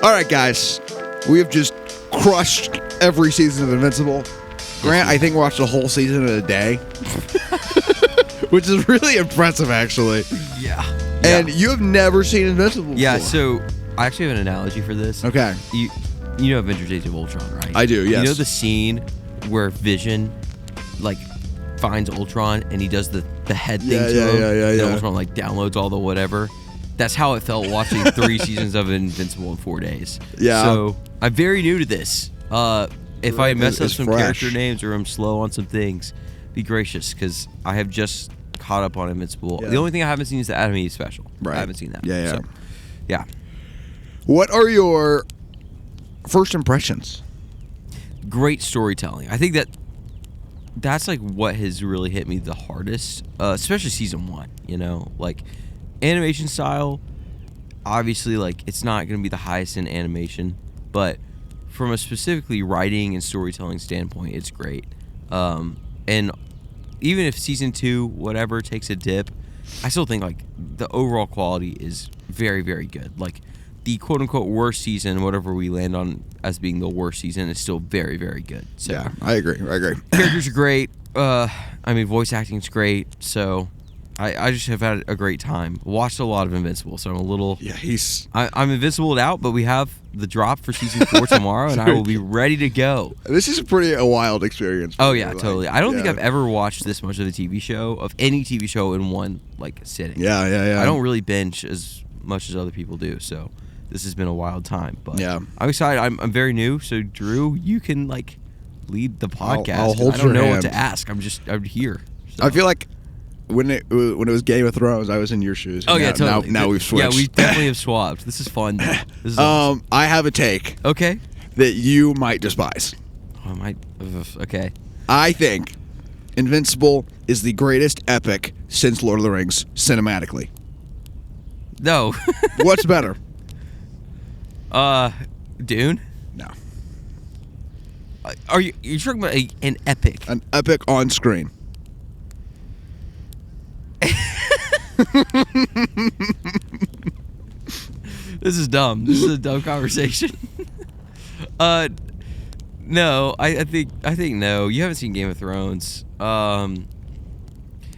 All right, guys. We have just crushed every season of Invincible. Grant, I think, watched the whole season in a day. Which is really impressive, actually. Yeah. And you have never seen Invincible before. Yeah, so I actually have an analogy for this. Okay. You know Avengers Age of Ultron, right? I do, yes. You know the scene where Vision, like, finds Ultron and he does the head thing to him? And Ultron, like, downloads all the whatever. That's how it felt watching 3 seasons of Invincible in 4 days. Yeah. So, I'm very new to this. If I mess up some character names or I'm slow on some things, be gracious, because I have just caught up on Invincible. Yeah. The only thing I haven't seen is the Anime special. Right. I haven't seen that. Yeah. So, yeah. What are your first impressions? Great storytelling. I think that's like what has really hit me the hardest, especially season 1. You know, like animation style. Obviously, like it's not going to be the highest in animation, but from a specifically writing and storytelling standpoint, it's great. And even if season 2, whatever, takes a dip, I still think like the overall quality is very, very good. Like the quote-unquote worst season, whatever we land on as being the worst season, is still very, very good. So, yeah, I agree. Characters are great. I mean, voice acting's great. So I just have had a great time. Watched a lot of Invincible, so I'm a little... Yeah, I'm Invincible out, but we have the drop for season 4 tomorrow, and I will be ready to go. This is a wild experience. Oh, yeah, totally. I don't think I've ever watched this much of a TV show, of any TV show in one, like, sitting. Yeah. I don't really binge as much as other people do, so this has been a wild time. But yeah. I'm excited. I'm very new, so Drew, you can, like, lead the podcast. I'll hold I don't know your what hand. to ask. I'm here. So. I feel like when it was Game of Thrones, I was in your shoes. Oh, yeah, totally. Now we've switched. Yeah, we definitely have swapped. This is fun. This is awesome. I have a take. Okay. That you might despise. Oh, I might. Okay. I think Invincible is the greatest epic since Lord of the Rings cinematically. No. What's better? Dune? No. You're talking about an epic? An epic on screen. This is dumb. This is a dumb conversation. No, I think no. You haven't seen Game of Thrones.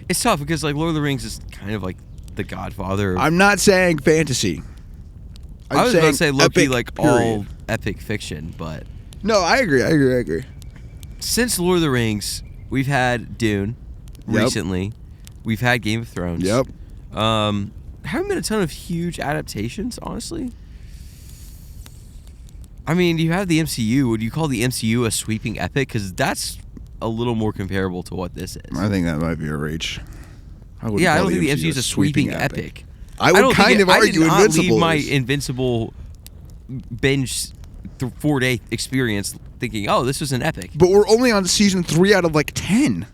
It's tough because like Lord of the Rings is kind of like the Godfather. I'm not saying fantasy. I was about to say low-key like period. all epic fiction, but no, I agree. Since Lord of the Rings, we've had Dune recently. We've had Game of Thrones. Yep. Haven't been a ton of huge adaptations, honestly. I mean, you have the MCU. Would you call the MCU a sweeping epic? Because that's a little more comparable to what this is. I think that might be a reach. I don't think the MCU is a sweeping epic. I would kind of argue Invincible. I did not leave my Invincible binge 4-day experience thinking, oh, this was an epic. But we're only on season 3 out of like 10.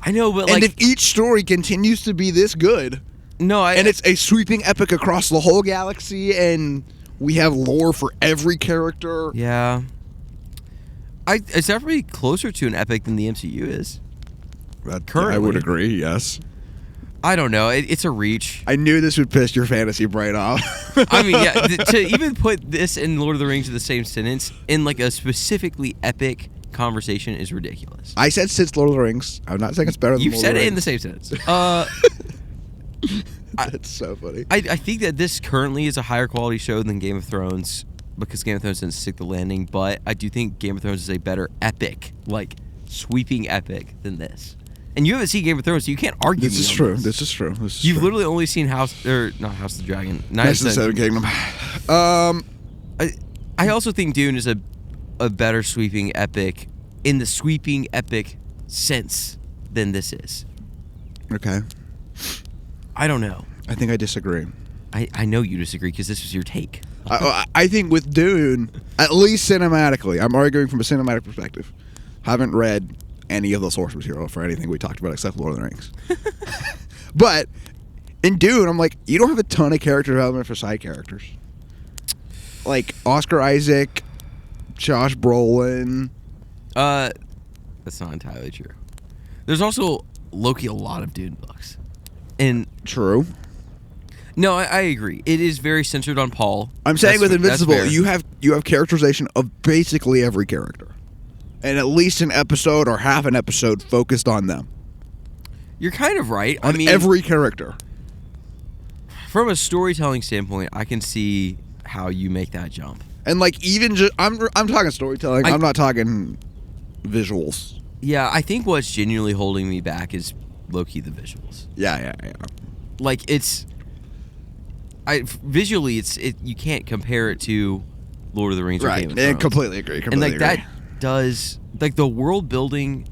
I know, but and if each story continues to be this good, and it's a sweeping epic across the whole galaxy, and we have lore for every character. Yeah, it's definitely closer to an epic than the MCU is. Currently, I would agree. Yes. I don't know. It's a reach. I knew this would piss your fantasy brain off. I mean, yeah, to even put this and Lord of the Rings in the same sentence in like a specifically epic conversation is ridiculous. I said since Lord of the Rings. I'm not saying it's better than You've Lord of the said it Rings. in the same sentence. That's so funny. I think that this currently is a higher quality show than Game of Thrones because Game of Thrones didn't stick the landing, but I do think Game of Thrones is a better epic, like sweeping epic than this. And you haven't seen Game of Thrones, so you can't argue. This is true. This is true. You've literally only seen not House of the Dragon, Knights of the Seven Kingdom. I also think Dune is a better sweeping epic in the sweeping epic sense than this is. Okay. I don't know. I think I disagree. I know you disagree because this was your take. I think with Dune, at least cinematically, I'm arguing from a cinematic perspective. Haven't read any of the source material for anything we talked about except Lord of the Rings. But in Dune, I'm like, you don't have a ton of character development for side characters. Like Oscar Isaac, Josh Brolin. That's not entirely true. There's also Loki a lot of Dune books. And true. No, I agree. It is very centered on Paul. I'm saying with Invincible, that's fair. you have characterization of basically every character, and at least an episode or half an episode focused on them. You're kind of right. On every character. From a storytelling standpoint, I can see how you make that jump. And like even just, I'm talking storytelling. I'm not talking visuals. Yeah, I think what's genuinely holding me back is low-key the visuals. Yeah. Like visually, you can't compare it to Lord of the Rings or Game of Thrones. Right, completely agree. That does, like, the world building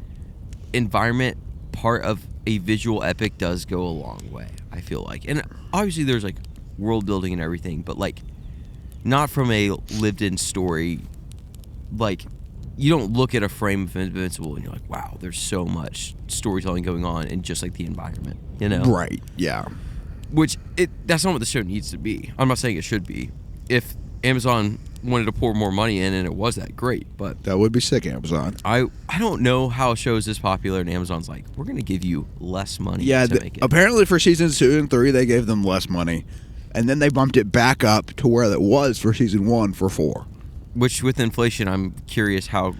environment part of a visual epic does go a long way, I feel like. And obviously there's like world building and everything, but like not from a lived in story. Like, you don't look at a frame of Invincible and you're like, wow, there's so much storytelling going on in just like the environment, you know? Right, yeah. That's not what the show needs to be. I'm not saying it should be. If Amazon wanted to pour more money in and it was that, great, but that would be sick, Amazon. I don't know how a show is this popular and Amazon's like, we're going to give you less money to make it. Apparently for seasons 2 and 3 they gave them less money, and then they bumped it back up to where it was for season 1 for 4. Which with inflation, I'm curious how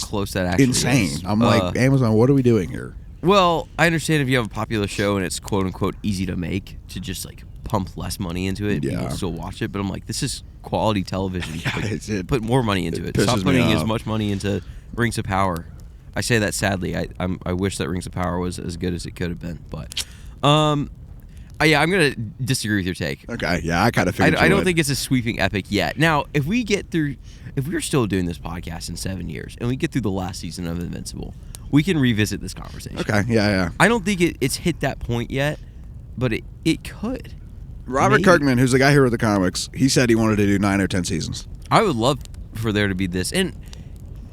close that actually insane. is. I'm like, Amazon, what are we doing here? Well, I understand if you have a popular show and it's quote unquote easy to make, to just like pump less money into it, people can still watch it. But I'm like, this is quality television. Yeah, put more money into it. Stop putting as much money into Rings of Power. I say that sadly. I wish that Rings of Power was as good as it could have been. But yeah, I'm gonna disagree with your take. Okay, yeah, I kind of figured. I don't think it's a sweeping epic yet. Now, if we're still doing this podcast in 7 years and we get through the last season of Invincible, we can revisit this conversation. Okay, yeah. I don't think it's hit that point yet, but it could. Robert Kirkman, who's the guy who wrote the comics, he said he wanted to do 9 or 10 seasons. I would love for there to be this, and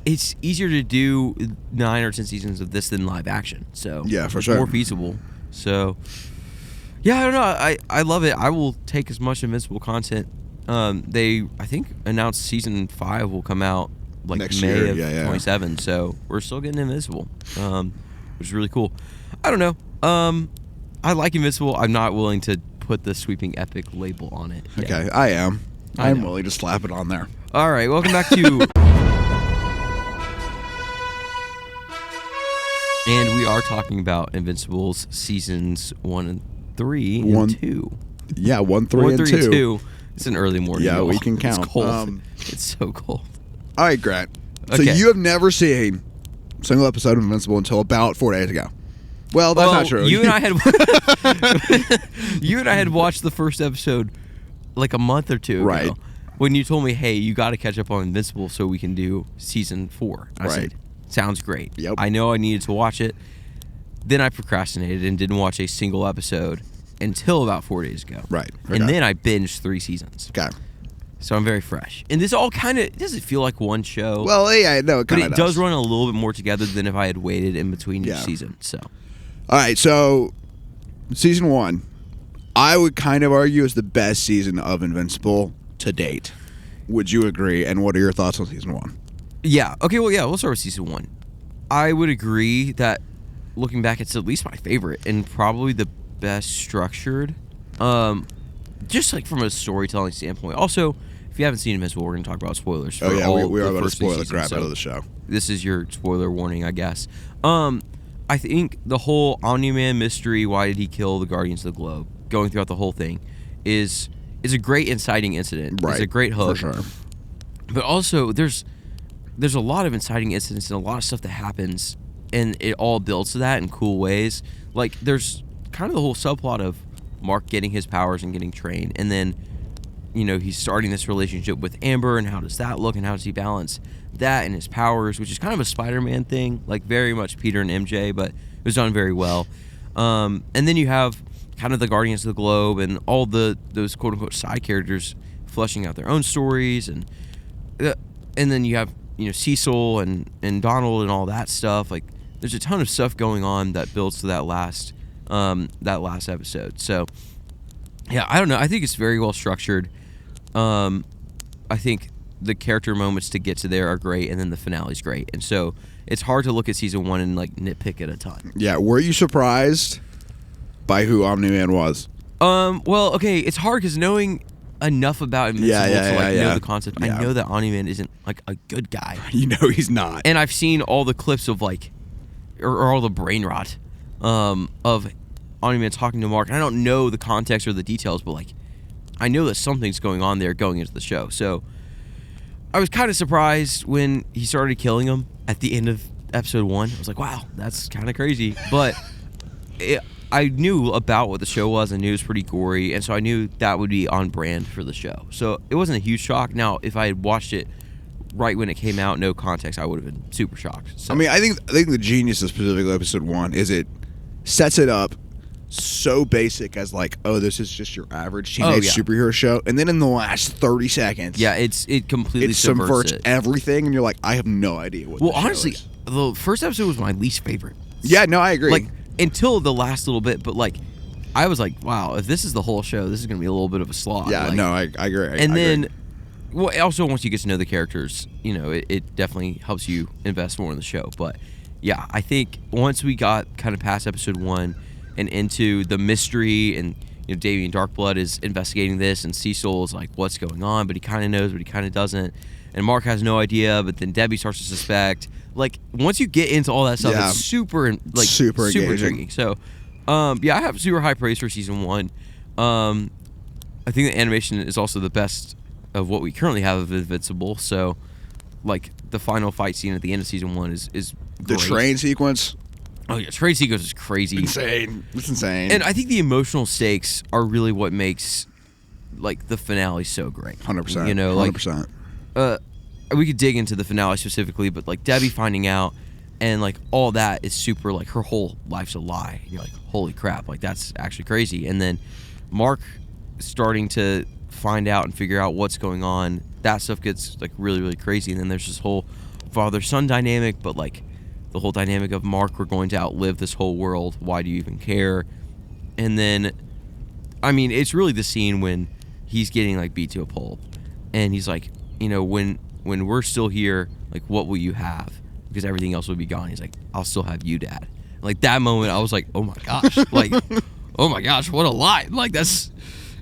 it's easier to do 9 or 10 seasons of this than live action. So yeah, for sure, more feasible. So yeah, I don't know. I love it. I will take as much Invincible content. They, I think, announced season 5 will come out like next May year. of Yeah. 27. So we're still getting Invincible, which is really cool. I don't know. I like Invincible. I'm not willing to put the sweeping epic label on it yet. Okay, I am. I'm willing to slap it on there. All right, welcome back to... And we are talking about Invincible's seasons 1 and 3 and 2. Yeah, 1, 3, and 2. It's an early morning. Yeah, we can count. It's cold. It's so cold. All right, Grant. Okay. So you have never seen a single episode of Invincible until about 4 days ago. Well, that's not true. You and I had watched the first episode like a month or two ago. Right. When you told me, hey, you got to catch up on Invincible so we can do season 4. I said, sounds great. Yep. I know I needed to watch it. Then I procrastinated and didn't watch a single episode until about 4 days ago. Right. Okay. And then I binged 3 seasons. Okay. So I'm very fresh. And this all kind of, doesn't feel like one show. Well, yeah, no, it kind of But it does run a little bit more together than if I had waited in between each season. So. All right, so season 1, I would kind of argue is the best season of Invincible to date. Would you agree? And what are your thoughts on season 1? Yeah. Okay, well, yeah, we'll start with season 1. I would agree that looking back, it's at least my favorite and probably the best structured. Just like from a storytelling standpoint. Also, if you haven't seen Invincible, we're going to talk about spoilers. For we are about to spoil the seasons, crap out of the show. This is your spoiler warning, I guess. I think the whole Omni-Man mystery, why did he kill the Guardians of the Globe, going throughout the whole thing, is a great inciting incident. Right. It's a great hook. For sure. But also, there's a lot of inciting incidents and a lot of stuff that happens, and it all builds to that in cool ways. Like, there's kind of the whole subplot of Mark getting his powers and getting trained, and then, you know, he's starting this relationship with Amber, and how does that look, and how does he balance that and his powers, which is kind of a Spider-Man thing, like very much Peter and MJ, but it was done very well. And then you have kind of the Guardians of the Globe and all those quote-unquote side characters fleshing out their own stories, and then you have, you know, Cecil and Donald and all that stuff. Like, there's a ton of stuff going on that builds to that last episode. So yeah, I don't know, I think it's very well structured. I think the character moments to get to there are great, and then the finale's great, and so it's hard to look at season 1 and like nitpick it a ton. Yeah, were you surprised by who Omni-Man was? Well, okay, it's hard because knowing enough about Invincible to know the concept, I know that Omni-Man isn't like a good guy. You know he's not. And I've seen all the clips of like, or all the brain rot, of Omni-Man talking to Mark. And I don't know the context or the details, but like, I know that something's going on there going into the show. So I was kind of surprised when he started killing him at the end of episode 1. I was like, wow, that's kind of crazy. But I knew about what the show was. I knew it was pretty gory, and so I knew that would be on brand for the show. So it wasn't a huge shock. Now, if I had watched it right when it came out, no context, I would have been super shocked. So, I mean, I think the genius of specifically episode 1 is it sets it up so basic as like, oh, this is just your average teenage superhero show, and then in the last 30 seconds, it completely subverts everything, and you're like, I have no idea what. Well, honestly, is. The first episode was my least favorite. Yeah, no, I agree. Like until the last little bit, but like I was like, wow, if this is the whole show, this is going to be a little bit of a slog. Yeah, like, no, I agree. And then, well, also once you get to know the characters, you know, it definitely helps you invest more in the show. But yeah, I think once we got kind of past episode 1 and into the mystery, and you know, Damien Darkblood is investigating this, and Cecil is like, what's going on? But he kind of knows, but he kind of doesn't. And Mark has no idea, but then Debbie starts to suspect. Like, once you get into all that stuff, it's super intriguing. So, I have super high praise for season 1. I think the animation is also the best of what we currently have of Invincible. So, like, the final fight scene at the end of season 1 is great. The train sequence. Oh yeah, train sequence is crazy. Insane. It's insane. And I think the emotional stakes are really what makes like the finale so great. 100%. You know, like 100%. We could dig into the finale specifically, but like Debbie finding out and like all that is super, like her whole life's a lie. And you're like, holy crap, like that's actually crazy. And then Mark starting to find out and figure out what's going on. That stuff gets like really, really crazy. And then there's this whole father-son dynamic, but like the whole dynamic of Mark, we're going to outlive this whole world. Why do you even care? And then, I mean, it's really the scene when he's getting like beat to a pulp, and he's like, you know, when we're still here, like, what will you have? Because everything else will be gone. He's like, I'll still have you, Dad. Like that moment, I was like, oh my gosh, like, oh my gosh, what a lie! Like that's,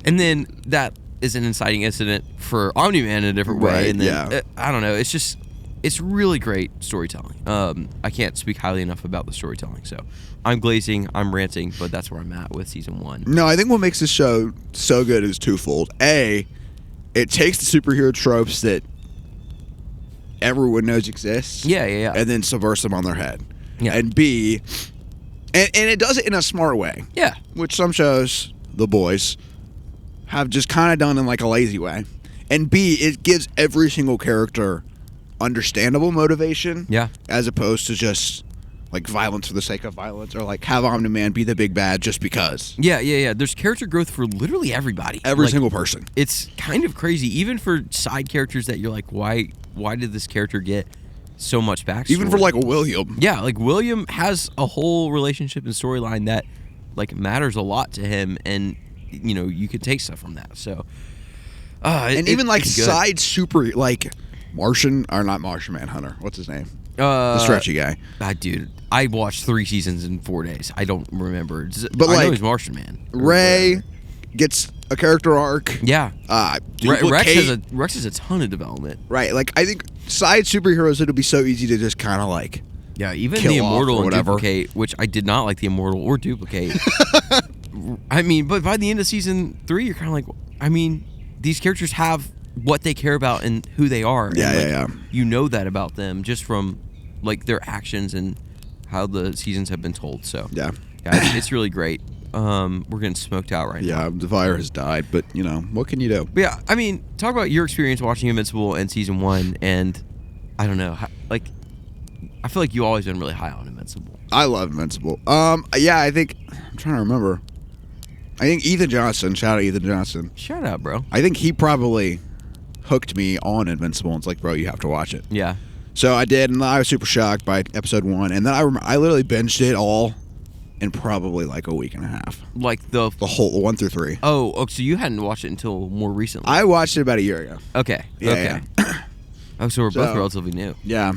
and then that is an inciting incident for Omni-Man in a different way. Right, and then I don't know, it's just. It's really great storytelling. I can't speak highly enough about the storytelling. So I'm glazing, I'm ranting, but that's where I'm at with season 1. No, I think what makes this show so good is twofold. A, it takes the superhero tropes that everyone knows exists. Yeah. And then subverts them on their head. Yeah. And B, and it does it in a smart way. Yeah. Which some shows, The Boys, have just kind of done in like a lazy way. And B, it gives every single character understandable motivation, as opposed to just like violence for the sake of violence, or like have Omni-Man be the big bad just because. Yeah. There's character growth for literally everybody. Every single person. It's kind of crazy, even for side characters that you're like, why did this character get so much backstory? Even for like a William. Yeah, like William has a whole relationship and storyline that like matters a lot to him, and you know you can take stuff from that. So, and even like side super like. Martian, or not Martian Manhunter. What's his name? The stretchy guy. Dude, I watched 3 seasons in 4 days. I don't remember. But I know he's Martian Man. Ray gets a character arc. Yeah. Rex has a ton of development. Right. Like, I think side superheroes, it'll be so easy to just kind of like. Yeah, even the Immortal and Duplicate, which I did not like the Immortal or Duplicate. I mean, but by the end of season 3, you're kind of like, I mean, these characters have what they care about and who they are. Yeah. You know that about them just from like their actions and how the seasons have been told. So yeah, it's really great. We're getting smoked out right now. Yeah, the fire has died, but you know what can you do? But yeah, I mean, talk about your experience watching Invincible and season 1, and I don't know, like I feel like you always been really high on Invincible. I love Invincible. Yeah, I think I'm trying to remember. I think Ethan Johnson. Shout out Ethan Johnson. Shout out, bro. I think he probably hooked me on Invincible, and it's like, bro, you have to watch it. Yeah. So I did, and I was super shocked by episode 1, and then I literally binged it all in probably like a week and a half. Like the whole 1 through 3. Oh, so you hadn't watched it until more recently? I watched it about a year ago. Okay. Yeah. Oh, so we're both relatively new. Yeah.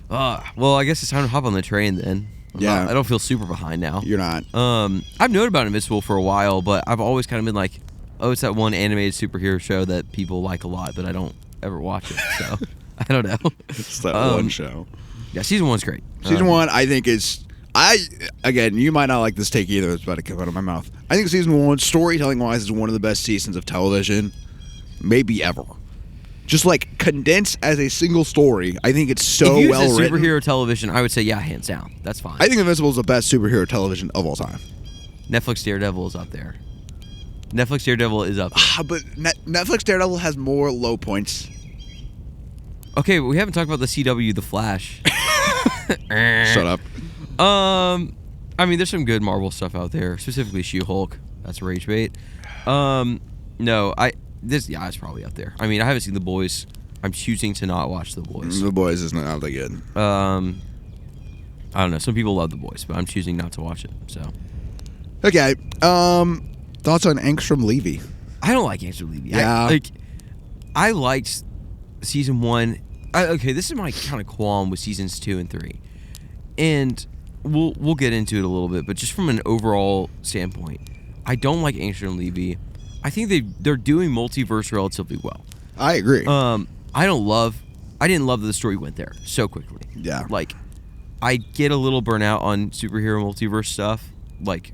Well, I guess it's time to hop on the train then. Yeah. I don't feel super behind now. You're not. I've known about Invincible for a while, but I've always kind of been like, oh, it's that one animated superhero show that people like a lot, but I don't ever watch it. So I don't know. It's that one show. Yeah, season 1's great. Season 1, I think, is... Again, you might not like this take either. It's about to come out of my mouth. I think season 1, storytelling-wise, is one of the best seasons of television, maybe ever. Just like condensed as a single story. I think it's so if well written. Superhero television, I would say yeah, hands down. That's fine. I think Invincible is the best superhero television of all time. Netflix Daredevil is up there. Netflix Daredevil is up there. But Netflix Daredevil has more low points. Okay, but we haven't talked about the CW The Flash. Shut up. I mean, there's some good Marvel stuff out there, specifically She-Hulk. That's rage bait. No, it's probably up there. I mean, I haven't seen The Boys. I'm choosing to not watch The Boys. The Boys is not that good. I don't know. Some people love The Boys, but I'm choosing not to watch it. So. Okay. Thoughts on Angstrom Levy? I don't like Angstrom Levy. Yeah. I liked season 1. Okay, this is my kind of qualm with seasons 2 and 3, and we'll get into it a little bit. But just from an overall standpoint, I don't like Angstrom Levy. I think they're doing multiverse relatively well. I agree. I didn't love that the story went there so quickly. Yeah. Like, I get a little burnout on superhero multiverse stuff. Like,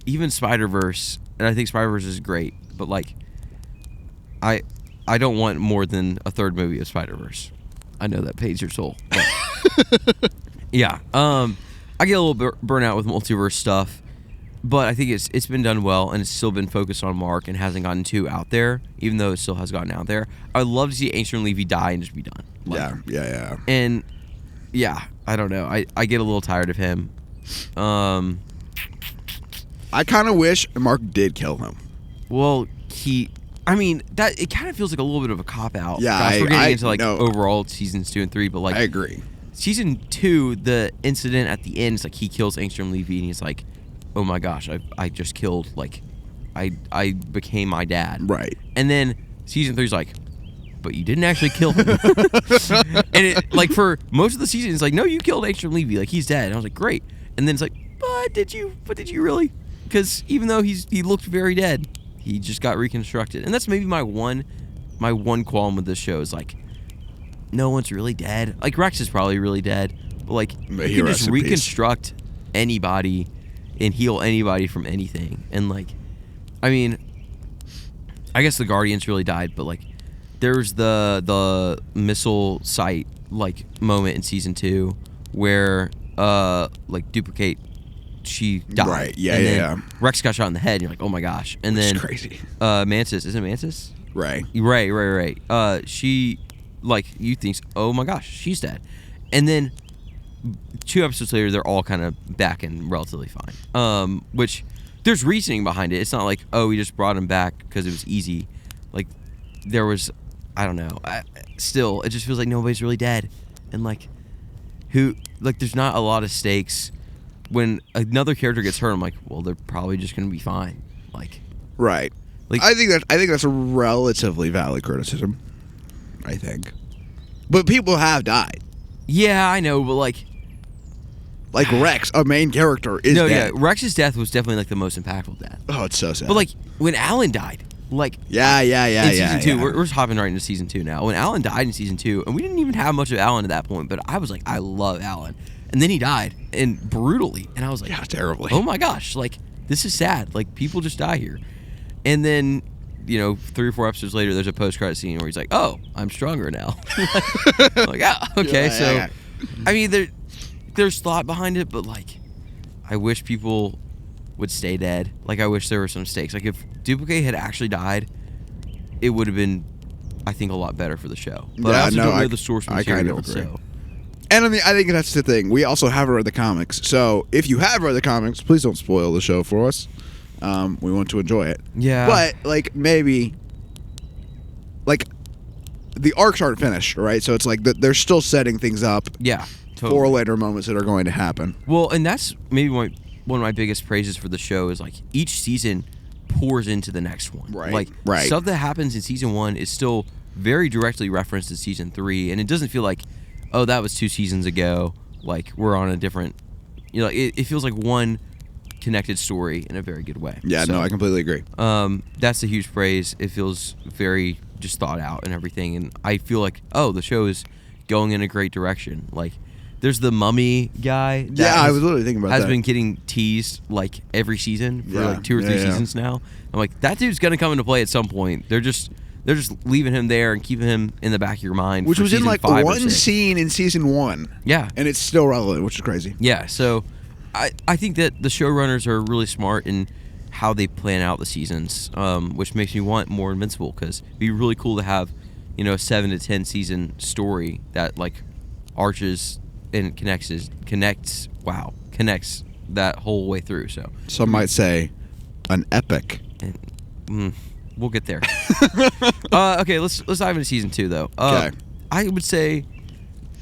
even Spider-Verse, and I think Spider-Verse is great, but like, I don't want more than a third movie of Spider-Verse. I know that pays your soul. But yeah. I get a little burnout with multiverse stuff. But I think it's been done well, and it's still been focused on Mark and hasn't gotten too out there, even though it still has gotten out there. I'd love to see Angstrom Levy die and just be done. Like, yeah. And, yeah, I don't know. I get a little tired of him. I kind of wish Mark did kill him. Well, it kind of feels like a little bit of a cop-out. Yeah, Gosh, we're getting into, no. overall seasons 2 and 3, but, I agree. Season 2, the incident at the end, is like he kills Angstrom Levy, and he's like, oh my gosh, I just killed, I became my dad. Right. And then season 3's like, but you didn't actually kill him. And for most of the season, it's like, no, you killed Angstrom Levy. Like, he's dead. And I was like, great. And then it's like, but did you really? Because even though he looked very dead, he just got reconstructed. And that's maybe my one qualm with this show is like, no one's really dead. Like, Rex is probably really dead. But you can just reconstruct anybody and heal anybody from anything. And I mean, I guess the Guardians really died, but there's the missile site moment in season 2 where Duplicate, she died. Right. Yeah. And then Yeah. Rex got shot in the head and you're like, oh my gosh. And then it's crazy. Mantis, isn't it Mantis? Right. She you think, oh my gosh, she's dead. And then 2 episodes later, they're all kind of back and relatively fine. Which there's reasoning behind it. It's not like, oh, we just brought him back because it was easy. There was, I don't know. Still, it just feels like nobody's really dead, and there's not a lot of stakes. When another character gets hurt, I'm like, well, they're probably just gonna be fine. Right. I think that's a relatively valid criticism. I think, but people have died. Yeah, I know, but Rex, a main character, is dead. Yeah, Rex's death was definitely the most impactful death. Oh, it's so sad. But when Alan died, in season 2, we're just hopping right into season 2 now. When Alan died in season 2, and we didn't even have much of Alan at that point, but I was like, I love Alan, and then he died, and brutally, and I was like, yeah, terribly. Oh my gosh, this is sad. People just die here, and then 3 or 4 episodes later, there's a post-credit scene where he's like, oh, I'm stronger now. Okay, yeah. I mean, there's thought behind it, but I wish people would stay dead. I wish there were some stakes. If Duplicate had actually died, it would have been, I think, a lot better for the show. But I also don't know the source material. I kind of agree. And I think that's the thing. We also haven't read the comics. So if you have read the comics, please don't spoil the show for us. We want to enjoy it. Yeah. But maybe the arcs aren't finished, right? So it's they're still setting things up. Yeah. Totally. For later moments that are going to happen. Well, and that's maybe one of my biggest praises for the show is each season pours into the next one. Right. Stuff that happens in season 1 is still very directly referenced in season 3, and it doesn't feel like, oh, that was 2 seasons ago. We're on a different, You know, it feels like one connected story in a very good way. Yeah, So, no, I completely agree. That's a huge praise. It feels very just thought out and everything, and I feel like, oh, the show is going in a great direction. Like, there's the mummy guy. That I was literally thinking about that. Has been getting teased like every season for like 2 or 3 seasons now. I'm like, that dude's gonna come into play at some point. They're just leaving him there and keeping him in the back of your mind. Which was in like 5 or one 6. scene in season 1. Yeah, and it's still relevant, which is crazy. Yeah, so I think that the showrunners are really smart in how they plan out the seasons, which makes me want more Invincible, because it'd be really cool to have, you know, a 7 to 10 season story that like arches and connects that whole way through. So some might say an epic. And, we'll get there. Okay, let's dive into season 2 though. Okay. I would say,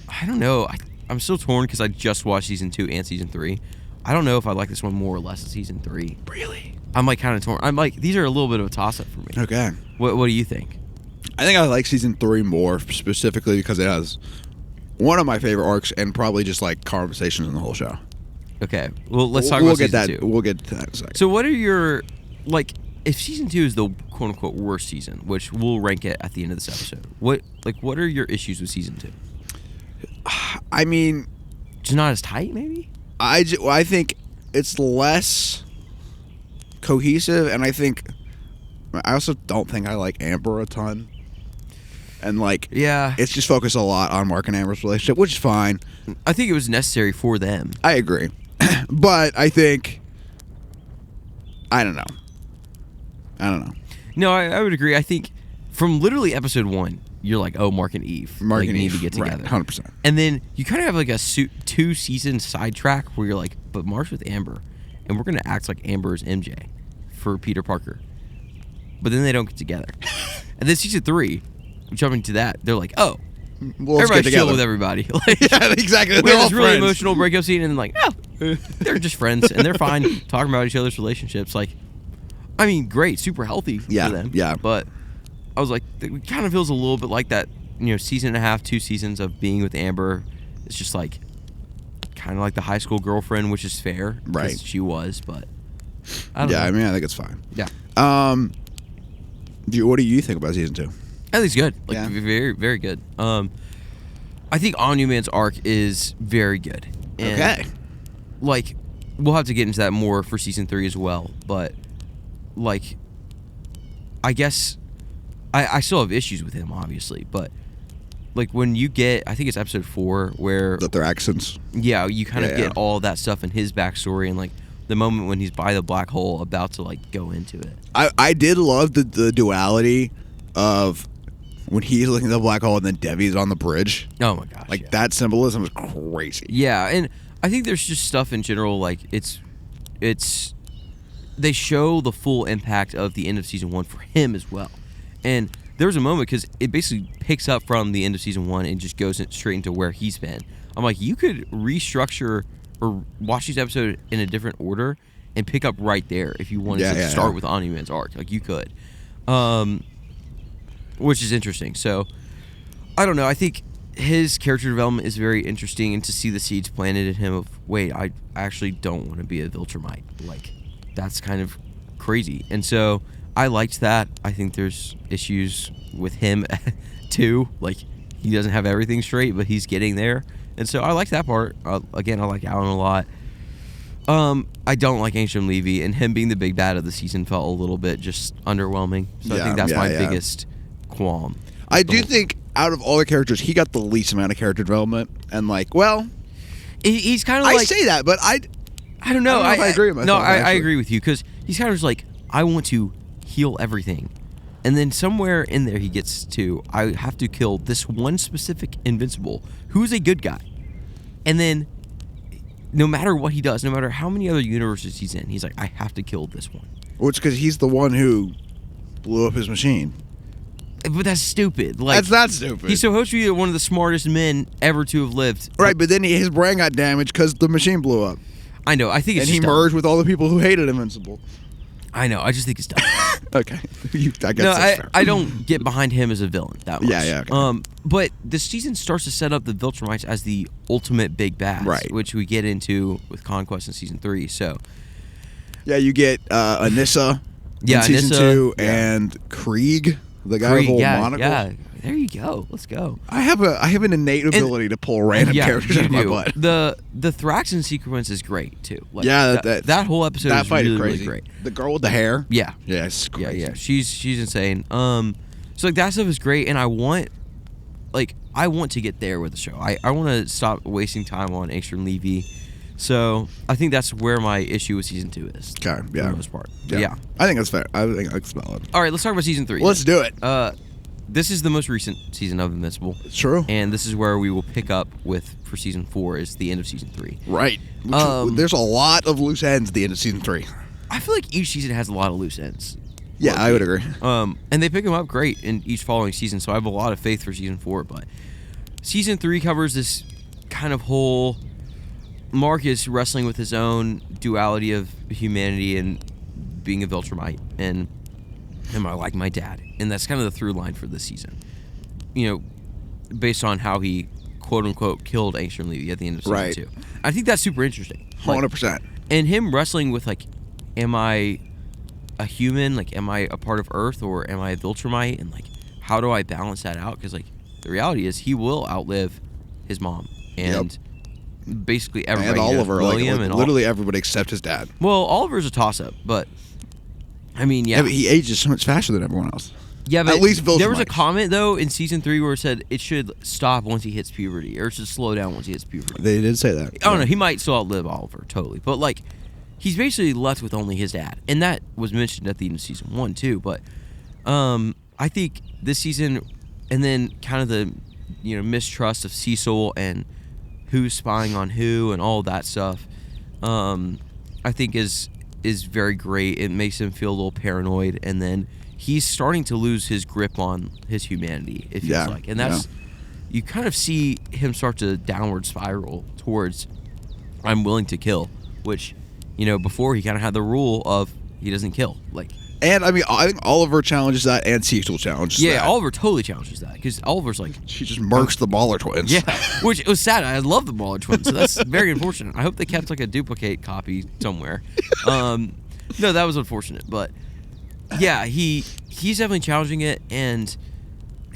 I don't know. I'm still torn because I just watched season 2 and season 3. I don't know if I like this one more or less than season 3. Really? I'm like kind of torn. I'm like, these are a little bit of a toss up for me. Okay. What do you think? I think I like season 3 more, specifically because it has one of my favorite arcs and probably just like conversations in the whole show. Okay. Well, let's talk about season 2. We'll get to that in a second. So what are your, like, if season 2 is the quote unquote worst season, which we'll rank it at the end of this episode, what are your issues with season 2? I mean, just not as tight, maybe? I think it's less cohesive, and I also don't think I like Amber a ton. And like, yeah, it's just focused a lot on Mark and Amber's relationship, which is fine. I think it was necessary for them. I agree. But I think, I don't know. No, I would agree. I think from literally episode 1, you're like, oh, Mark and Eve need to get together. Right, 100%. And then you kind of have like a 2-season sidetrack where you're like, but Mark's with Amber, and we're going to act like Amber's MJ for Peter Parker. But then they don't get together. And then season 3, jumping to that, they're like, oh, everybody's chill with everybody. Like, yeah, exactly. We had this really emotional breakup scene, and then like, oh, they're just friends, and they're fine talking about each other's relationships. Like, I mean, great, super healthy for them. Yeah. But I was like, it kind of feels a little bit like that, you know, season and a half, 2 seasons of being with Amber. It's just like, kind of like the high school girlfriend, which is fair. Right. She was, but I don't know. I mean, I think it's fine. Yeah. What do you think about season 2? I think it's good. Like, very, very good. I think Omni-Man's arc is very good. And, okay. Like, we'll have to get into that more for season 3 as well. But, like, I guess I still have issues with him, obviously. But, like, when you get, I think it's episode 4 where... That their accents. Yeah, you kind of get all that stuff in his backstory and, like, the moment when he's by the black hole about to, like, go into it. I did love the duality of when he's looking at the black hole and then Debbie's on the bridge. Oh, my gosh. Like, that symbolism is crazy. Yeah, and I think there's just stuff in general, like, it's they show the full impact of the end of season 1 for him as well. And there was a moment, because it basically picks up from the end of season 1 and just goes straight into where he's been. I'm like, you could restructure or watch these episodes in a different order and pick up right there if you wanted to start with Omni-Man's arc. Like, you could. Which is interesting. So, I don't know. I think his character development is very interesting, and to see the seeds planted in him of, wait, I actually don't want to be a Viltrumite. Like, that's kind of crazy. And so, I liked that. I think there's issues with him, too. Like, he doesn't have everything straight, but he's getting there. And so, I like that part. Again, I like Alan a lot. I don't like Ancient Levy, and him being the big bad of the season felt a little bit just underwhelming. So, I think that's my biggest qualm. I do think out of all the characters, he got the least amount of character development, and like, well, he's kind of like, I say that, but I don't know. I agree with myself. No, I agree with you, because he's kind of just like, I want to heal everything, and then somewhere in there he gets to, I have to kill this one specific Invincible who's a good guy, and then no matter what he does, no matter how many other universes he's in, he's like, I have to kill this one. Well, it's because he's the one who blew up his machine. But that's stupid. Like, that's not stupid. He's supposed to be one of the smartest men ever to have lived. Right, but then his brain got damaged because the machine blew up. I know. I think it's and he merged with all the people who hated Invincible. I know. I just think it's dumb. Okay. I guess No, that's fair. I don't get behind him as a villain that much. Yeah, okay. But the season starts to set up the Viltrumites as the ultimate big bad, Right. which we get into with Conquest in season 3. So Yeah, you get Anissa in season Anissa, 2 and Krieg, the guy with the whole monocle. Yeah, there you go. Let's go. I have an innate ability to pull random characters out of my do. butt. The Thraxan sequence is great too. Like, Yeah, that whole episode that is fight really, is crazy. really great. The girl with the hair. Yeah. Yeah, it's crazy. Yeah. She's insane. So like that stuff is great, and I want to get there with the show. I want to stop wasting time on Angstrom Levy. So I think that's where my issue with season 2 is. Okay. Yeah. For the most part. Yeah. I think that's fair. I think that's valid. All right, let's talk about season 3. Let's do it. This is the most recent season of Invincible. It's true. And this is where we will pick up with for season 4 is the end of season 3. Right. There's a lot of loose ends at the end of season 3. I feel like each season has a lot of loose ends. Yeah, I would agree. And they pick them up great in each following season, so I have a lot of faith for season 4. But season 3 covers this kind of whole Marcus wrestling with his own duality of humanity and being a Viltrumite, and am I like my dad? And that's kind of the through line for this season. You know, based on how he quote unquote killed Angstrom Levy at the end of season 2. I think that's super interesting. 100%. And him wrestling with like, am I a human? Like, am I a part of Earth, or am I a Viltrumite? And like, how do I balance that out? Because like, the reality is he will outlive his mom and basically everybody. And Oliver, William and literally everybody except his dad. Well, Oliver's a toss-up, but I mean, Yeah, but he ages so much faster than everyone else. Yeah, but at least there was a Viltrumite. comment though in season 3 where it said it should stop once he hits puberty, or it should slow down once he hits puberty. They did say that. I don't know. He might still outlive Oliver, totally, but like, he's basically left with only his dad, and that was mentioned at the end of season 1 too. But I think this season, and then kind of the mistrust of Cecil and who's spying on who and all that stuff, I think is very great. It makes him feel a little paranoid, and then he's starting to lose his grip on his humanity, it feels like. And that's, you kind of see him start to downward spiral towards I'm willing to kill, which, before he kind of had the rule of he doesn't kill. Like, and I mean, I think Oliver challenges that, and Cecil challenges that. Yeah, Oliver totally challenges that, because Oliver's like, she just murks the Baller twins. Yeah, which it was sad. I love the Baller twins, so that's very unfortunate. I hope they kept like a duplicate copy somewhere. No, that was unfortunate, but yeah, he's definitely challenging it, and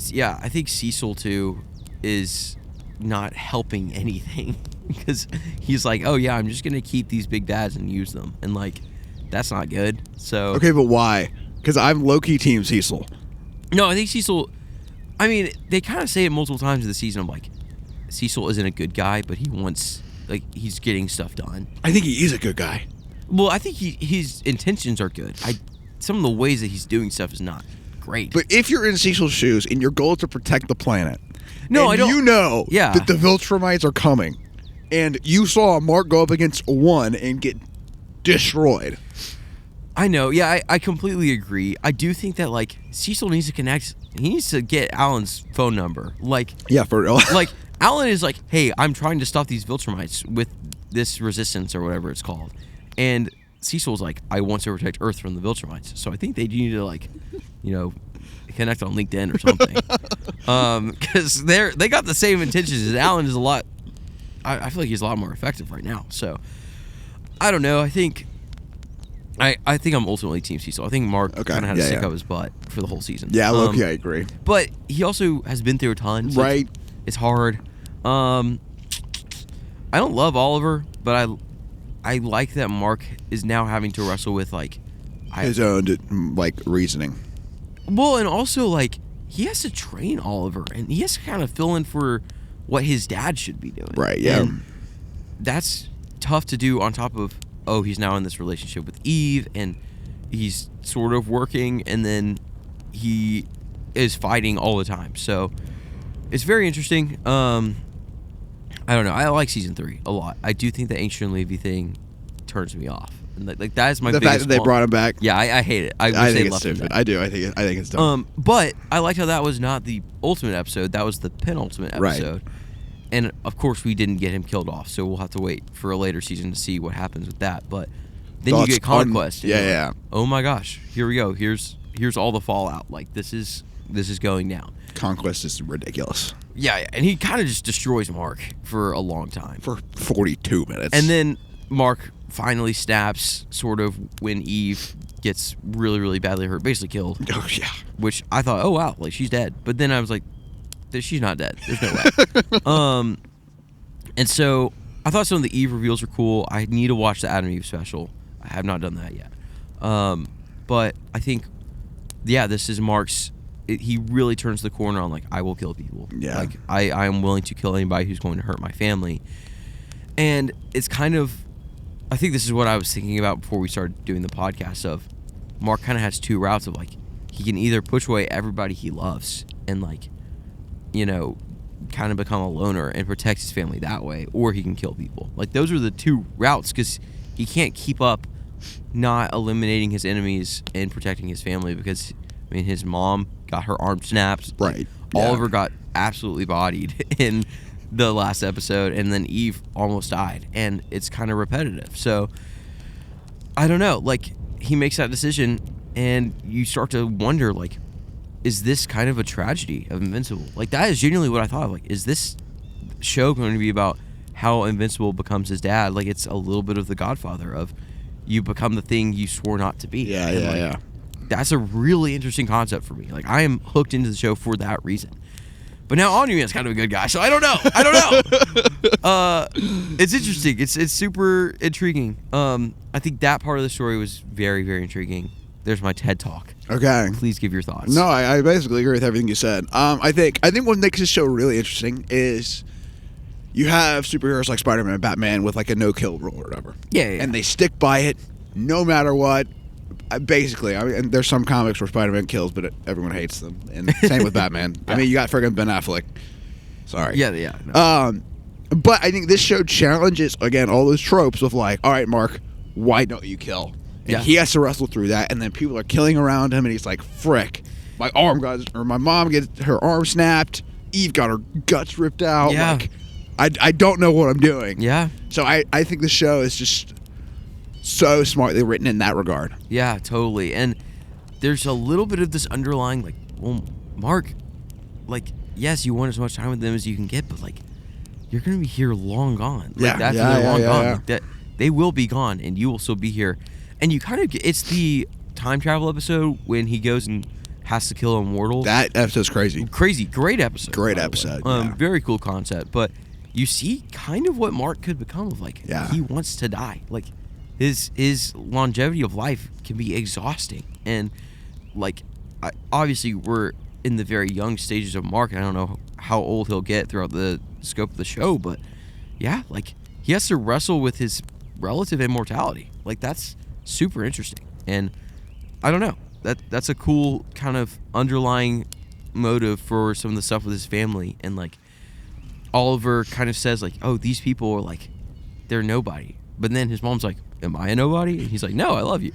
yeah, I think Cecil too is not helping anything, because he's like, oh yeah, I'm just gonna keep these big dads and use them, and like, that's not good. So Okay, but why? Because I'm low-key team Cecil. no, I think Cecil, I mean, they kind of say it multiple times in the season. I'm like, Cecil isn't a good guy, but he wants, like, he's getting stuff done. I think he is a good guy. Well, I think his intentions are good. Some of the ways that he's doing stuff is not great. But if you're in Cecil's shoes and your goal is to protect the planet, No, and I don't. you know Yeah. that the Viltrumites are coming, and you saw Mark go up against one and get destroyed. I know. Yeah, I completely agree. I do think that, like, Cecil needs to connect. He needs to get Alan's phone number. Like, Yeah, for real. like Alan is like, hey, I'm trying to stop these Viltrumites with this resistance or whatever it's called. And Cecil's like, I want to protect Earth from the Viltrumites. So I think they need to, like, connect on LinkedIn or something. Because they got the same intentions as Alan is a lot. I feel like he's a lot more effective right now. So I don't know. I think I'm ultimately Team Cecil. I think Mark kind of had to stick up his butt for the whole season. Yeah, low-key, I agree. But he also has been through a ton. So Right. It's hard. I don't love Oliver, but I like that Mark is now having to wrestle with, like, His own, like, reasoning. well, and also, like, he has to train Oliver, and he has to kind of fill in for what his dad should be doing. Right, yeah. And that's tough to do on top of, oh, he's now in this relationship with Eve, and he's sort of working, and then he is fighting all the time. So it's very interesting. I don't know. I like season 3 a lot. I do think the Ancient Levy thing turns me off. And like that is my The biggest fact that they flaw. brought him back. Yeah, I hate it. I wish I they think it's left him stupid. back. I do. I think it's dumb. But I liked how that was not the ultimate episode. That was the penultimate episode. Right. And of course, we didn't get him killed off, so we'll have to wait for a later season to see what happens with that. But Then you get Conquest. And yeah, you're yeah. like, oh my gosh, here we go. Here's all the fallout. Like this is going down. Conquest is ridiculous. Yeah, and he kind of just destroys Mark for a long time. For 42 minutes. And then Mark finally snaps, sort of, when Eve gets really, really badly hurt, basically killed. Oh, yeah. Which I thought, oh, wow, like, she's dead. But then I was like, she's not dead. There's no way. And so I thought some of the Eve reveals were cool. I need to watch the Adam Eve special. I have not done that yet. But I think, yeah, this is Mark's... he really turns the corner on, like, I will kill people. Yeah. Like, I am willing to kill anybody who's going to hurt my family. And it's kind of... I think this is what I was thinking about before we started doing the podcast of Mark kind of has two routes of, like, he can either push away everybody he loves and, like, you know, kind of become a loner and protect his family that way, or he can kill people. Like, those are the two routes because he can't keep up not eliminating his enemies and protecting his family because, I mean, his mom got her arm snapped. Right. Oliver got absolutely bodied in the last episode, and then Eve almost died, and it's kind of repetitive. So, I don't know. Like, he makes that decision, and you start to wonder, like, is this kind of a tragedy of Invincible? Like, that is genuinely what I thought of. Like, is this show going to be about how Invincible becomes his dad? Like, it's a little bit of The Godfather of you become the thing you swore not to be. Yeah, and, yeah, like, yeah. That's a really interesting concept for me. Like, I am hooked into the show for that reason. But now Omni-Man's kind of a good guy, so I don't know. It's interesting. It's super intriguing. I think that part of the story was very, very intriguing. There's my TED Talk. Okay. Please give your thoughts. No, I basically agree with everything you said. I think what makes this show really interesting is you have superheroes like Spider-Man and Batman with like a no-kill rule or whatever. Yeah. And they stick by it no matter what. Basically, I mean, and there's some comics where Spider-Man kills, but everyone hates them. And same with Batman. Yeah. I mean, you got friggin' Ben Affleck. Sorry. Yeah. No. But I think this show challenges, again, all those tropes of like, all right, Mark, why don't you kill? And he has to wrestle through that, and then people are killing around him, and he's like, frick, my mom gets her arm snapped, Eve got her guts ripped out. Yeah. Like, I don't know what I'm doing. Yeah. So I think the show is just so smartly written in that regard. Yeah, totally. And there's a little bit of this underlying, like, well, Mark, like, yes, you want as much time with them as you can get, but, like, you're going to be here long gone. Like, that's when they're long gone. Like, that, they will be gone, and you will still be here. And you kind of get, it's the time travel episode when he goes and has to kill Immortal. That episode's crazy. Crazy. Great episode. Great episode. Yeah. Very cool concept. But you see kind of what Mark could become of, like, he wants to die. Like, his longevity of life can be exhausting. And, like, obviously we're in the very young stages of Mark. I don't know how old he'll get throughout the scope of the show, but yeah, like, he has to wrestle with his relative immortality. Like, that's super interesting. And I don't know, that's a cool kind of underlying motive for some of the stuff with his family. And, like, Oliver kind of says, like, oh, these people are, like, they're nobody. But then his mom's like, am I a nobody? And he's like, no, I love you.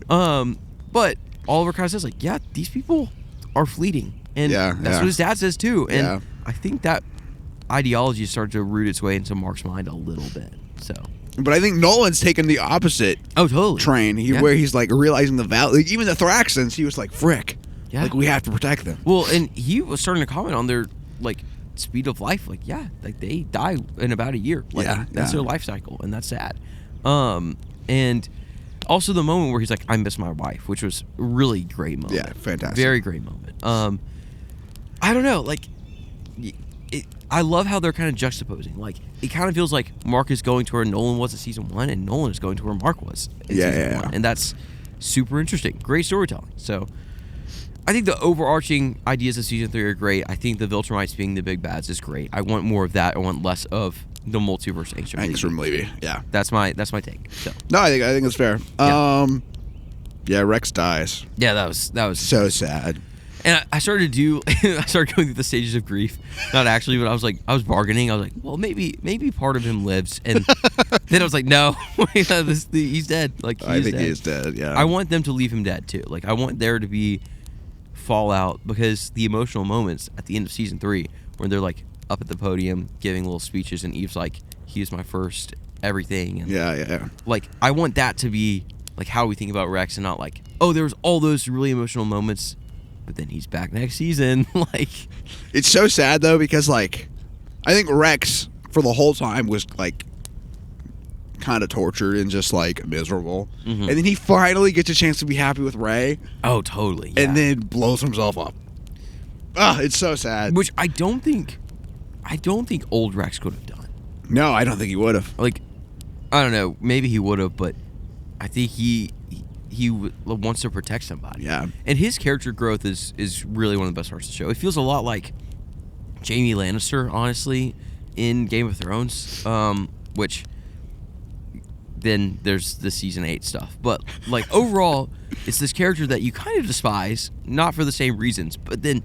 But Oliver kind of says, like, yeah, these people are fleeting. And that's what his dad says too. And I think that ideology started to root its way into Mark's mind a little bit. So, but I think Nolan's taken the opposite train, where he's like realizing the value. Like, even the Thraxans, he was like, frick, like, we have to protect them. Well, and he was starting to comment on their, like, speed of life. Like, yeah, like, they die in about a year. Like, that's their life cycle, and that's sad. And also the moment where he's like, I miss my wife, which was a really great moment. Yeah, fantastic. Very great moment. I don't know, like, I love how they're kind of juxtaposing. Like, it kind of feels like Mark is going to where Nolan was in season 1, and Nolan is going to where Mark was in season 1. And that's super interesting. Great storytelling. So, I think the overarching ideas of season 3 are great. I think the Viltrumites being the big bads is great. I want more of that. I want less of the multiverse Angstrom Levy. Yeah. That's my take. So. No, I think it's fair. Rex dies. Yeah, that was so sad. And I started going through the stages of grief. Not actually, but I was bargaining. I was like, well, maybe part of him lives. And then I was like, no, he's dead. Like, I think he is dead. Yeah. I want them to leave him dead too. Like, I want there to be fallout, because the emotional moments at the end of season 3 where they're like up at the podium giving little speeches, and Eve's like, he is my first everything. And Yeah. like, I want that to be like how we think about Rex, and not like, oh, there was all those really emotional moments, but then he's back next season. Like, it's so sad though, because like, I think Rex for the whole time was like kind of tortured and just like miserable, and then he finally gets a chance to be happy with Ray. Oh, totally. Yeah. And then blows himself up. It's so sad. Which I don't think old Rex could have done. No, I don't think he would have. Like, I don't know, maybe he would have, but I think he wants to protect somebody. Yeah. And his character growth is really one of the best parts of the show. It feels a lot like Jaime Lannister, honestly, in Game of Thrones, which then there's the season 8 stuff. But like, overall, it's this character that you kind of despise, not for the same reasons, but then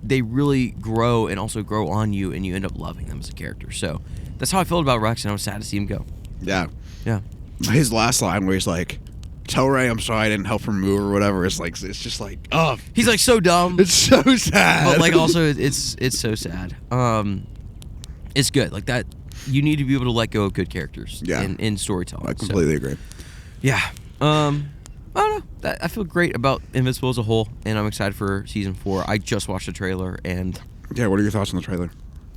they really grow and also grow on you, and you end up loving them as a character. So that's how I felt about Rex, and I was sad to see him go. Yeah. Yeah. His last line where he's like, "Tell Ray I'm sorry I didn't help her move," or whatever. It's like, it's just like, oh, He's like so dumb. it's so sad. But like, also, it's so sad. It's good. Like, that, you need to be able to let go of good characters in storytelling. I completely agree. Yeah. I don't know. I feel great about Invincible as a whole, and I'm excited for season 4. I just watched the trailer, and Yeah, what are your thoughts on the trailer?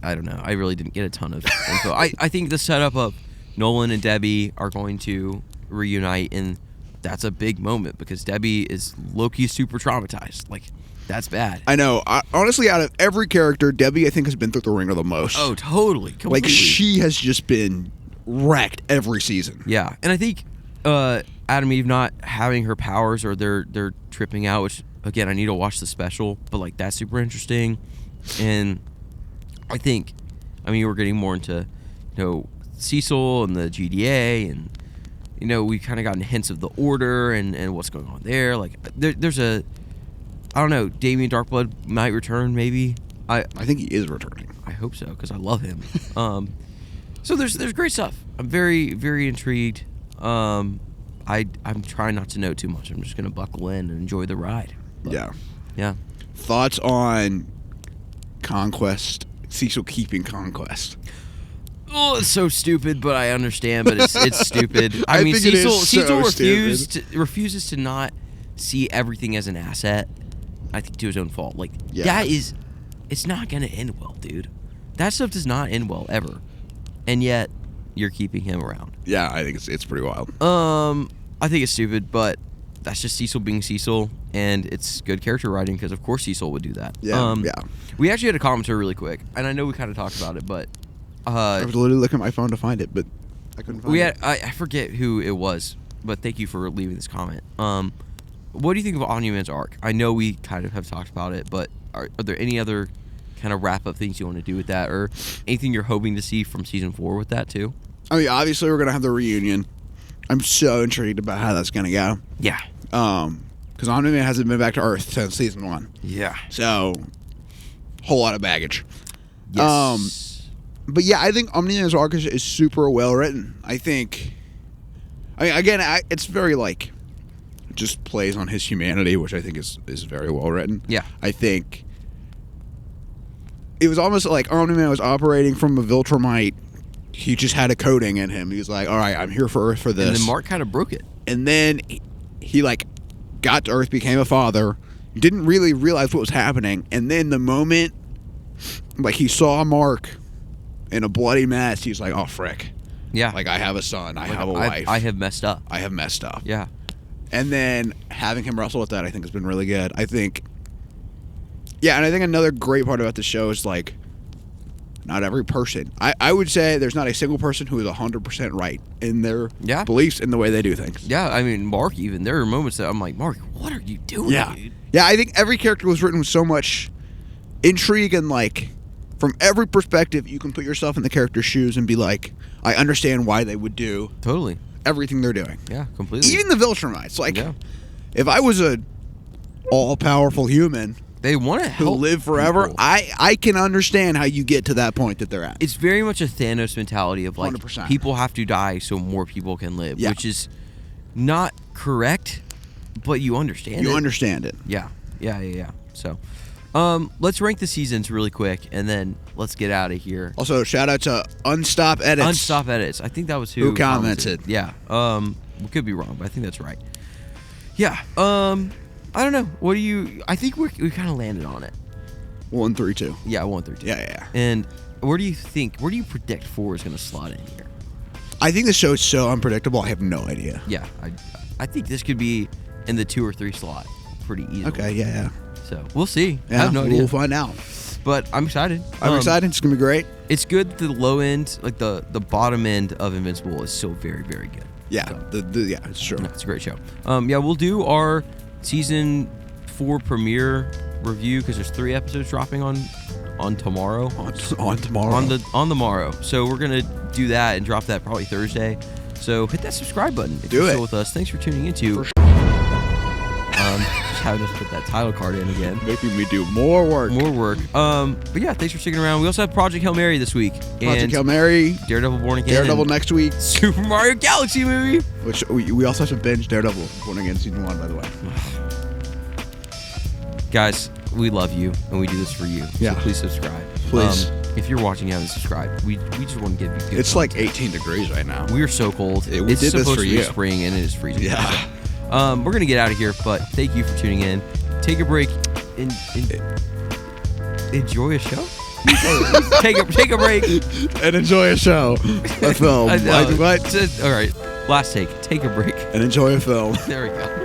I don't know. I really didn't get a ton of info. I think the setup of Nolan and Debbie are going to reunite, and that's a big moment because Debbie is low-key super traumatized. Like, that's bad. I know. Honestly, out of every character, Debbie, I think, has been through the ringer the most. Oh, totally. Completely. Like, she has just been wrecked every season. Yeah, and I think Adam Eve not having her powers, or they're tripping out, which, again, I need to watch the special, but like, that's super interesting. And I think, I mean, we're getting more into, Cecil and the GDA, and we've kind of gotten hints of the Order and what's going on there. Like, there's a, I don't know, Damien Darkblood might return, maybe. I think he is returning. I hope so, because I love him. So there's great stuff. I'm very, very intrigued. I'm trying not to know too much. I'm just gonna buckle in and enjoy the ride. But, yeah. Thoughts on Conquest? Cecil keeping Conquest. Oh, it's so stupid, but I understand. But it's stupid. I mean, think Cecil stupid. refuses to not see everything as an asset. I think to his own fault. Like, that is, it's not gonna end well, dude. That stuff does not end well ever, and yet you're keeping him around. Yeah, I think it's pretty wild. I think it's stupid, but that's just Cecil being Cecil, and it's good character writing because of course Cecil would do that. Yeah. We actually had a commenter really quick, and I know we kind of talked about it, but I was literally looking at my phone to find it, but I couldn't find it. I forget who it was, but thank you for leaving this comment. What do you think of Omni-Man's arc? I know we kind of have talked about it, but are there any other kind of wrap-up things you want to do with that, or anything you're hoping to see from season 4 with that too? I mean, obviously we're gonna have the reunion. I'm so intrigued about how that's gonna go. Yeah. Because Omni-Man hasn't been back to Earth since season 1. Yeah. So, whole lot of baggage. Yes. But yeah, I think Omni-Man's arc is super well written. I think. I mean, again, it's very like, just plays on his humanity, which I think is very well written. Yeah. I think it was almost like Omni-Man was operating from a Viltrumite. He just had a coding in him. He was like, all right, I'm here for Earth for this. And then Mark kind of broke it. And then he like got to Earth, became a father, didn't really realize what was happening. And then the moment like he saw Mark in a bloody mess, he's like, oh, frick. Yeah. Like, I have a son. I have a wife. I have messed up. I have messed up. Yeah. And then having him wrestle with that, I think, has been really good. I think, yeah, and I think another great part about the show is, like, not every person. I would say there's not a single person who is 100% right in their beliefs in the way they do things. Yeah, I mean, Mark even. There are moments that I'm like, Mark, what are you doing, dude? Yeah, I think every character was written with so much intrigue and, like, from every perspective, you can put yourself in the character's shoes and be like, I understand why they would do everything they're doing. Yeah, completely. Even the Viltrumites. Like, if I was a all-powerful human they want to help who live forever, people. I can understand how you get to that point that they're at. It's very much a Thanos mentality of, like, 100%. People have to die so more people can live, which is not correct, but you understand it. You understand it. Yeah. So, Let's rank the seasons really quick, and then let's get out of here. Also, shout out to Unstop Edits. Unstop Edits. I think that was who commented. Yeah. We could be wrong, but I think that's right. Yeah. I don't know. What do you? I think we kind of landed on it. 1, 3, 2. Yeah, 1, 3, 2. Yeah. And where do you predict 4 is going to slot in here? I think the show is so unpredictable. I have no idea. Yeah, I think this could be in the 2 or 3 slot pretty easily. Okay. Yeah. So we'll see. Yeah, I have no idea. We'll find out. But I'm excited. I'm excited. It's gonna be great. It's good. The low end, like the bottom end of Invincible, is still very, very good. Yeah. So, It's true. no, it's a great show. Yeah, we'll do our season 4 premiere review because there's 3 episodes dropping on tomorrow. On tomorrow. On the morrow. So we're gonna do that and drop that probably Thursday. So hit that subscribe button if you're still with us. Thanks for tuning into. Just having us put that title card in again. Making me do more work. But yeah, thanks for sticking around. We also have Project Hail Mary this week. Project Hail Mary. Daredevil Born Again. Daredevil next week. Super Mario Galaxy movie. Which we also have to binge Daredevil Born Again season 1, by the way. Guys, we love you and we do this for you. Yeah. So please subscribe. Please. If you're watching and haven't subscribed, we just want to give you good It's content. like 18 degrees right now. We are so cold. We It's did this supposed for to be you. spring and it is freezing. Yeah. We're going to get out of here, but thank you for tuning in. Take a break and enjoy a show. take a break And enjoy a show. A film. I know. What? All right. Last take. Take a break. And enjoy a film. There we go.